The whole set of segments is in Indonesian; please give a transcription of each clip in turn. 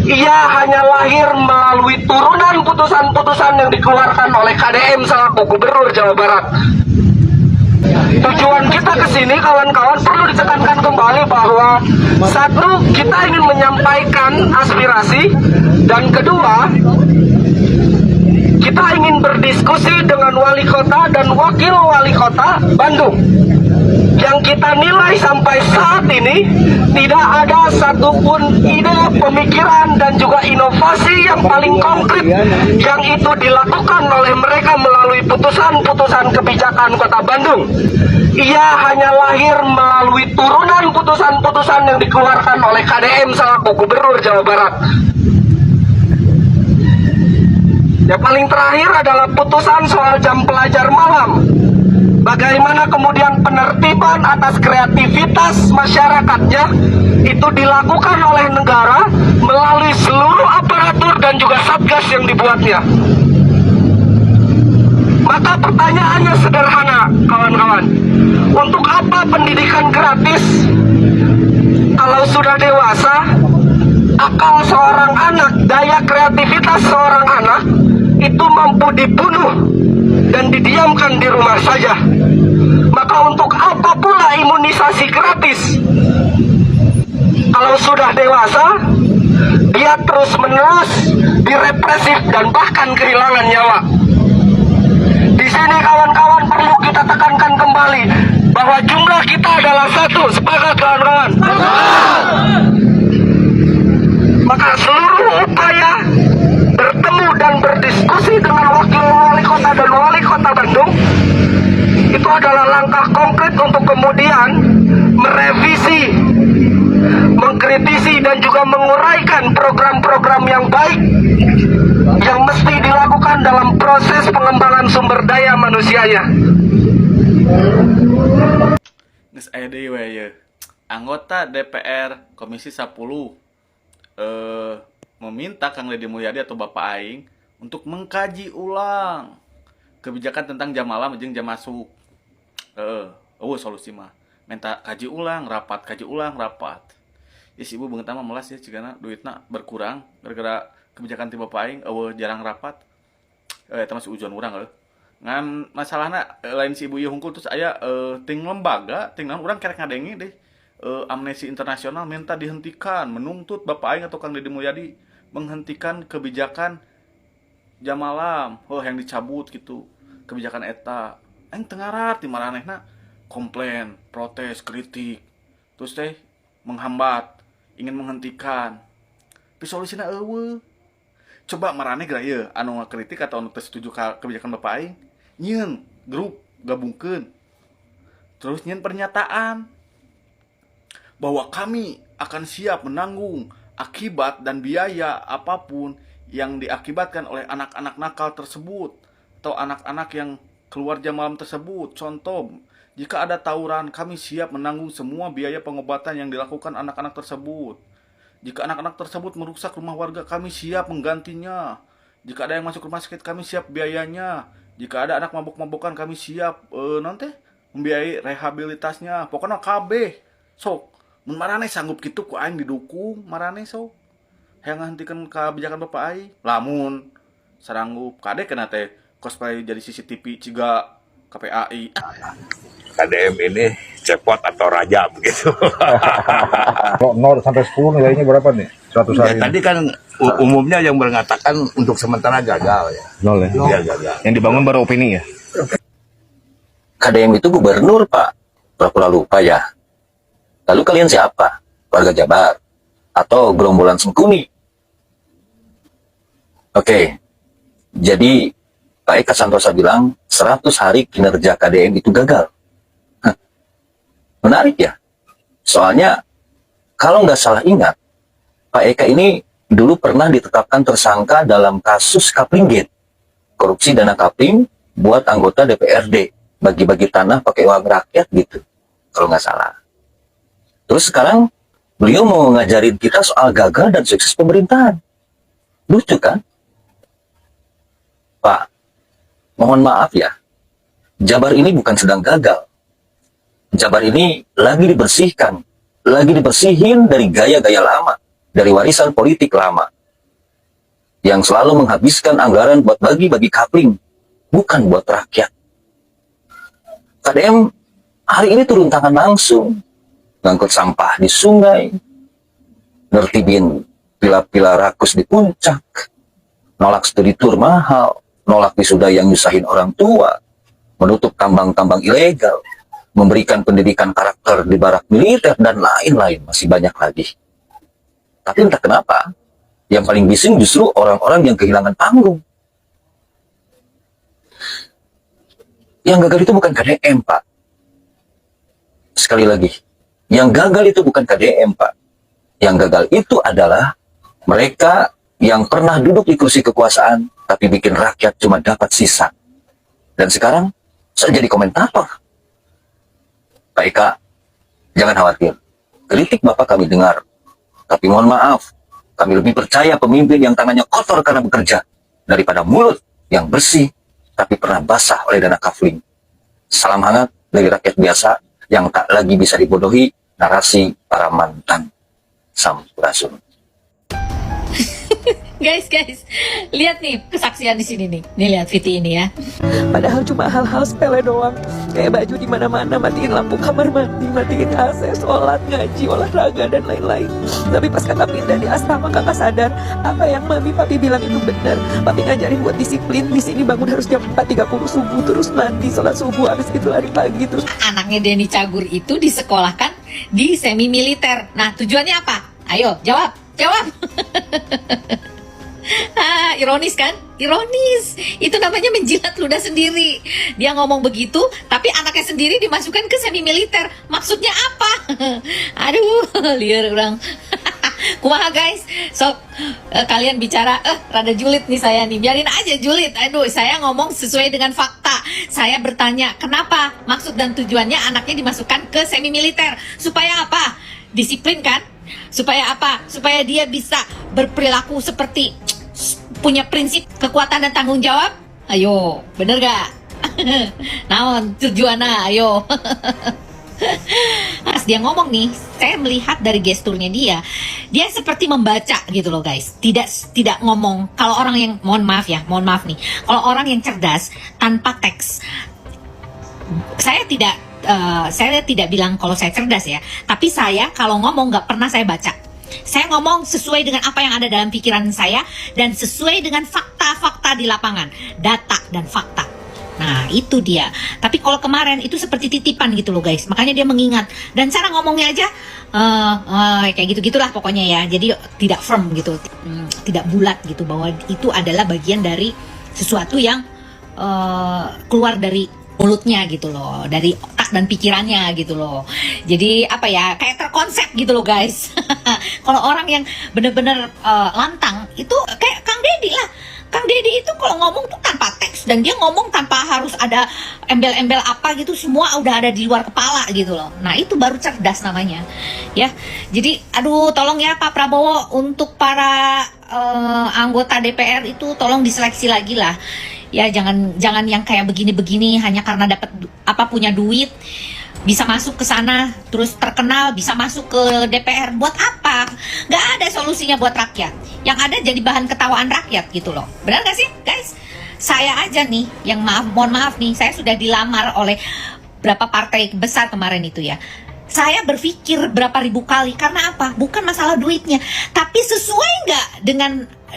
Ia hanya lahir melalui turunan putusan-putusan yang dikeluarkan oleh KDM selaku Gubernur Jawa Barat. Tujuan kita ke sini kawan-kawan perlu ditekankan kembali bahwa satu, kita ingin menyampaikan aspirasi, dan kedua, kita ingin berdiskusi dengan wali kota dan wakil wali kota Bandung yang kita nilai sampai saat ini tidak ada satupun ide, pemikiran, dan juga inovasi yang paling konkret yang itu dilakukan oleh mereka melalui putusan-putusan kebijakan Kota Bandung. Ia hanya lahir melalui turunan putusan-putusan yang dikeluarkan oleh KDM selaku Gubernur Jawa Barat. Yang paling terakhir adalah putusan soal jam pelajar malam. Bagaimana kemudian penertiban atas kreativitas masyarakatnya itu dilakukan oleh negara melalui seluruh aparatur dan juga satgas yang dibuatnya. Maka pertanyaannya sederhana, kawan-kawan. Untuk apa pendidikan gratis kalau sudah dewasa, akal seorang anak, daya kreativitas seorang anak itu mampu dibunuh dan didiamkan di rumah saja? Maka untuk apa pula imunisasi gratis kalau sudah dewasa dia terus-menerus direpresif dan bahkan kehilangan nyawa? Di sini kawan-kawan perlu kita tekankan kembali bahwa jumlah kita adalah satu. Sepakat kawan-kawan? Maka seluruh upaya bertemu dan berdiskusi dengan wakil wali kota dan wali kota Bandung itu adalah langkah konkret untuk kemudian merevisi, mengkritisi, dan juga menguraikan program-program yang baik yang mesti dilakukan dalam proses pengembangan sumber daya manusianya. Geus aya deui we ye. Anggota DPR Komisi 10 meminta Kang Deddy Mulyadi atau Bapak Aing untuk mengkaji ulang kebijakan tentang jam malam jeung jam masuk. Solusi mah minta kaji ulang rapat, kaji ulang rapat. Is ibu beungeut mah melas ya cigana duitna berkurang gara-gara kebijakan ti Bapak Aing jarang rapat. Eta masih ujuan urang ngan masalahna lain si ibu ieu hungkul terus aya ting lembaga, ting naon urang kerek ngadengi deh. Amnesty Internasional minta dihentikan, menuntut Bapak Aing atau Kang Deddy Mulyadi menghentikan kebijakan jam malam. Yang dicabut gitu kebijakan eta. Aing teu ngarat di maranehna komplain, protes, kritik. Terus teh menghambat, ingin menghentikan. Tapi solusina eueuh. Coba maraneh geura ieu anu ngakritik atau anu teu setuju ka kebijakan Bapak Aing, nyieun grup gabungkeun. Terus nyieun pernyataan bahwa kami akan siap menanggung akibat dan biaya apapun yang diakibatkan oleh anak-anak nakal tersebut atau anak-anak yang keluar jam malam tersebut. Contoh, jika ada tawuran, kami siap menanggung semua biaya pengobatan yang dilakukan anak-anak tersebut. Jika anak-anak tersebut merusak rumah warga, kami siap menggantinya. Jika ada yang masuk rumah sakit, kami siap biayanya. Jika ada anak mabuk-mabukan, kami siap nanti membiayai rehabilitasnya. Pokoknya kabeh sok mun maraneh sanggup kitu ku aing didukung maraneh sok. Hayang ngahentikeun kebijakan Bapak Aing. Lamun saranggup kade kena teh cosplay jadi CCTV ciga KPAI. KDM ini cepot atau raja begitu. 0 sampai 10 nilainya berapa nih? 100 hari. Tadi kan umumnya yang mengatakan untuk sementara gagal ya. 0 ya? Iya gagal. Yang dibangun baru opini ya? KDM itu gubernur, Pak. Pura-pura lupa ya. Lalu kalian siapa? Warga Jabar? Atau gerombolan Sengkuni? Oke. Jadi Pak Eka Santosa bilang 100 hari kinerja KDM itu gagal. Menarik ya. Soalnya kalau nggak salah ingat, Pak Eka ini dulu pernah ditetapkan tersangka dalam kasus Kaplinggate. Korupsi dana kapling buat anggota DPRD. Bagi-bagi tanah pakai uang rakyat gitu. Kalau nggak salah. Terus sekarang beliau mau ngajarin kita soal gagal dan sukses pemerintahan. Lucu kan? Pak, mohon maaf ya. Jabar ini bukan sedang gagal. Jabar ini lagi dibersihkan. Lagi dibersihin dari gaya-gaya lama. Dari warisan politik lama. yang selalu menghabiskan anggaran buat bagi-bagi kapling, bukan buat rakyat. KDM hari ini turun tangan langsung, ngangkut sampah di sungai, nertibin pila-pila rakus di puncak, nolak studi tur mahal, nolak wisuda yang nyusahin orang tua, menutup tambang-tambang ilegal, memberikan pendidikan karakter di barak militer, dan lain-lain, masih banyak lagi. Tapi entah kenapa, yang paling bising justru orang-orang yang kehilangan panggung. Yang gagal itu bukan KDM, Pak. Sekali lagi, yang gagal itu bukan KDM, Pak. Yang gagal itu adalah mereka yang pernah duduk di kursi kekuasaan, tapi bikin rakyat cuma dapat sisa. Dan sekarang, saya jadi komentator. Pak Eka, jangan khawatir. Kritik Bapak kami dengar. Tapi mohon maaf, kami lebih percaya pemimpin yang tangannya kotor karena bekerja, daripada mulut yang bersih, tapi pernah basah oleh dana kafling. Salam hangat dari rakyat biasa yang tak lagi bisa dibodohi narasi para mantan. Sampurasun. Guys, lihat nih kesaksian di sini nih. Nih lihat Viti ini ya. Padahal cuma hal-hal sepele doang, kayak baju di mana-mana, matiin lampu kamar mandi, matiin AC, sholat, ngaji, olahraga, dan lain-lain. Tapi pas kakak pindah di asrama, kakak sadar apa yang mami papi bilang itu benar. Papi ngajarin buat disiplin. Di sini bangun harus jam 4.30 subuh, terus mandi, sholat subuh, habis itu lari pagi, terus. Anaknya Denny Cagur itu disekolahkan di semi militer. Nah, tujuannya apa? Ayo, jawab. Ironis kan? Ironis. Itu namanya menjilat ludah sendiri. Dia ngomong begitu, tapi anaknya sendiri dimasukkan ke semi militer. Maksudnya apa? Aduh, liar orang. Kumaha guys? So, kalian bicara, rada julid nih saya nih. Biarin aja julid. Aduh, saya ngomong sesuai dengan fakta. Saya bertanya, kenapa? Maksud dan tujuannya anaknya dimasukkan ke semi militer. Supaya apa? Disiplin kan? Supaya apa? Supaya dia bisa berperilaku seperti punya prinsip, kekuatan dan tanggung jawab. Ayo, bener gak? Naon tujuannya? Ayo. Pas dia ngomong nih, saya melihat dari gesturnya dia seperti membaca gitu loh guys. Tidak ngomong. Kalau orang yang, mohon maaf nih, kalau orang yang cerdas tanpa teks, saya tidak bilang kalau saya cerdas ya, tapi saya kalau ngomong nggak pernah saya baca. Saya ngomong sesuai dengan apa yang ada dalam pikiran saya dan sesuai dengan fakta-fakta di lapangan, data dan fakta. Nah itu dia. Tapi kalau kemarin itu seperti titipan gitu loh guys. Makanya dia mengingat, dan cara ngomongnya aja kayak gitu-gitulah pokoknya ya. Jadi tidak firm gitu, tidak bulat gitu, bahwa itu adalah bagian dari sesuatu yang keluar dari mulutnya gitu loh, dari otak dan pikirannya gitu loh. Jadi apa ya, kayak terkonsep gitu loh guys. Kalau orang yang bener-bener lantang itu kayak Kang Deddy lah. Kang Deddy itu kalau ngomong tuh tanpa teks, dan dia ngomong tanpa harus ada embel-embel apa gitu, semua udah ada di luar kepala gitu loh. Nah itu baru cerdas namanya ya. Jadi aduh, tolong ya Pak Prabowo, untuk para anggota DPR itu tolong diseleksi lagi lah ya. Jangan yang kayak begini-begini hanya karena dapat punya duit bisa masuk ke sana, terus terkenal bisa masuk ke DPR. Buat apa? Nggak ada solusinya buat rakyat. Yang ada jadi bahan ketawaan rakyat gitu loh. Benar nggak sih guys? Saya aja nih yang mohon maaf nih, saya sudah dilamar oleh berapa partai besar kemarin itu ya. Saya berpikir berapa ribu kali. Karena apa? Bukan masalah duitnya, tapi sesuai nggak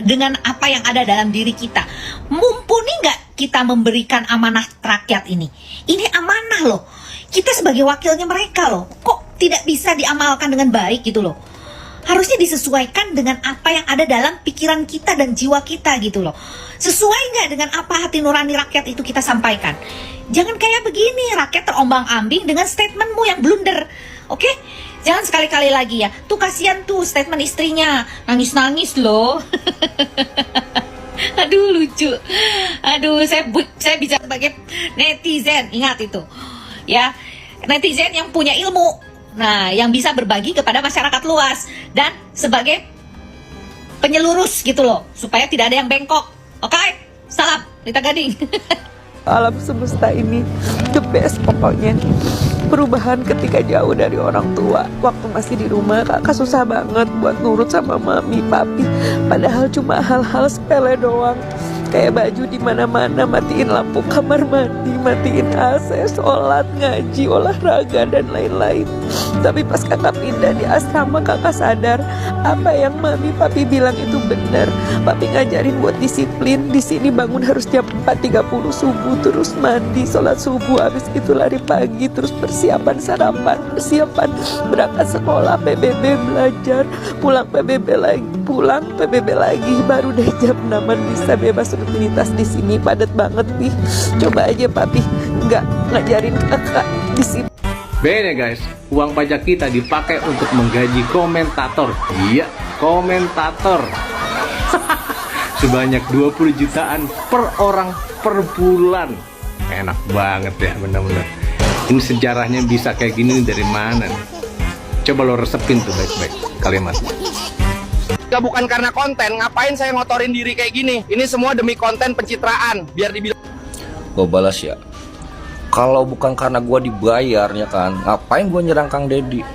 dengan apa yang ada dalam diri kita. Mumpuni nggak kita memberikan amanah rakyat ini? Ini amanah loh. Kita sebagai wakilnya mereka loh. Kok tidak bisa diamalkan dengan baik gitu loh? Harusnya disesuaikan dengan apa yang ada dalam pikiran kita dan jiwa kita gitu loh. Sesuai nggak dengan apa hati nurani rakyat itu kita sampaikan? Jangan kayak begini, rakyat terombang-ambing dengan statementmu yang blunder. Oke? Jangan sekali-kali lagi ya. Tuh kasihan tuh statement istrinya, nangis-nangis loh. Aduh lucu. Aduh, saya bicara sebagai netizen, ingat itu. Ya, netizen yang punya ilmu, nah yang bisa berbagi kepada masyarakat luas, dan sebagai penyelurus gitu loh, supaya tidak ada yang bengkok. Oke? Salam Lita Gading. Alam semesta ini the best pokoknya. perubahan ketika jauh dari orang tua. Waktu masih di rumah kakak susah banget buat nurut sama mami, papi. Padahal cuma hal-hal sepele doang. Kayak baju di mana-mana, matiin lampu kamar mandi, matiin AC, sholat, ngaji, olahraga, dan lain-lain. Tapi pas kakak pindah di asrama, kakak sadar apa yang mami papi bilang itu benar. Papi ngajarin buat disiplin. Di sini bangun harus jam 4.30 subuh, terus mandi, sholat subuh, habis itu lari pagi, terus persiapan sarapan, persiapan berangkat sekolah, PBB belajar, pulang PBB lagi, baru deh jam 6-an bisa bebas rutinitas di sini. Padat banget nih. Coba aja papi nggak ngajarin kakak disiplin. Bene guys, uang pajak kita dipakai untuk menggaji komentator. Iya, komentator. Sebanyak 20 jutaan per orang per bulan. Enak banget ya, bener-bener. Ini sejarahnya bisa kayak gini dari mana nih? Coba lo resepin tuh baik-baik kalimat. Jika bukan karena konten, ngapain saya ngotorin diri kayak gini? Ini semua demi konten pencitraan, biar dibilang. Gue balas ya. Kalau bukan karena gue dibayar ya kan, ngapain gue nyerang Kang Deddy?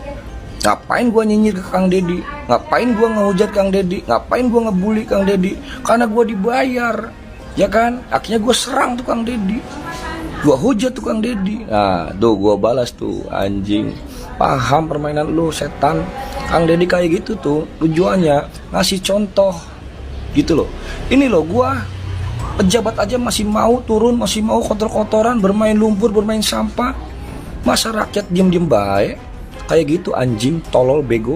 Ngapain gue nyinyir ke Kang Deddy? Ngapain gue ngehujat Kang Deddy? Ngapain gue ngebully Kang Deddy? Karena gue dibayar, ya kan? Akhirnya gue serang tuh Kang Deddy, gue hujat tuh Kang Deddy. Nah, tuh gue balas tuh, anjing. Paham permainan lu, setan. Kang Deddy kayak gitu tuh, tujuannya ngasih contoh gitu loh. Ini loh, gua pejabat aja masih mau turun, masih mau kotor-kotoran, bermain lumpur, bermain sampah. Masa rakyat diem-diem baik kayak gitu, anjing, tolol, bego.